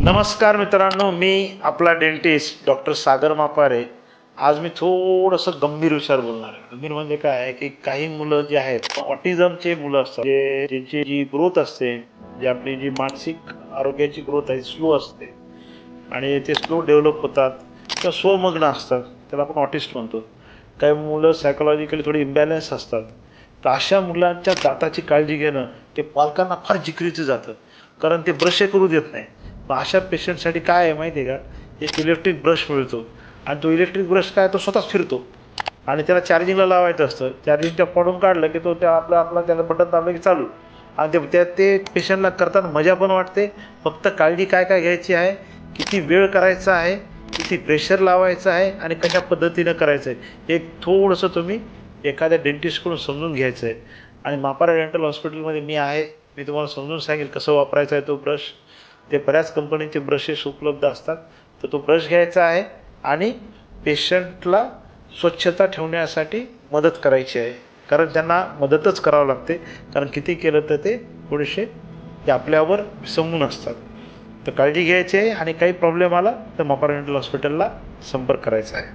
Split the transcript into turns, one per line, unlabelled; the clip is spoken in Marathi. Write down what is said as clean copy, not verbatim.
नमस्कार मित्रांनो, मी आपला डेंटिस्ट डॉक्टर सागर मापारे. आज मी थोडंसं गंभीर विषयावर बोलणार आहे. गंभीर म्हणजे काय आहे की काही मुलं जे आहेत ऑटिझमचे मुलं असतात, ज्यांची जी ग्रोथ असते, जी आपली जी मानसिक आरोग्याची ग्रोथ आहे स्लो असते आणि ते स्लो डेव्हलप होतात किंवा स्वमग्न असतात, त्याला आपण ऑटिस्ट म्हणतो. काही मुलं सायकोलॉजिकली थोडी इम्बॅलन्स असतात. तर अशा मुलांच्या दाताची काळजी घेणं ते पालकांना फार जिकिरीचं जातं, कारण ते ब्रश करू देत नाही. मग अशा पेशंटसाठी काय आहे माहिती आहे का, एक इलेक्ट्रिक ब्रश मिळतो आणि तो इलेक्ट्रिक ब्रश काय तो स्वतःच फिरतो आणि त्याला चार्जिंगला लावायचं असतं. चार्जिंगच्या पडून काढलं की तो त्या आपला आपला त्याला बटन दाबलं की चालू. आणि ते पेशंटला करताना मजा पण वाटते. फक्त काळजी काय काय घ्यायची आहे, किती वेळ करायचा आहे, किती प्रेशर लावायचं आहे आणि कशा पद्धतीनं करायचं आहे, एक थोडंसं तुम्ही एखाद्या डेंटिस्टकडून समजून घ्यायचं आहे. आणि मापारा डेंटल हॉस्पिटलमध्ये मी आहे, मी तुम्हाला समजून सांगेल कसं वापरायचा आहे तो ब्रश. ते बऱ्याच कंपनीचे ब्रशेस उपलब्ध असतात. तर तो ब्रश घ्यायचा आहे आणि पेशंटला स्वच्छता ठेवण्यासाठी मदत करायची आहे, कारण त्यांना मदतच करावं लागते, कारण किती केलं तर ते थोडेसे ते आपल्यावर विसंबून असतात. तर काळजी घ्यायची आहे आणि काही प्रॉब्लेम आला तर मापारा डेंटल हॉस्पिटलला संपर्क करायचा आहे.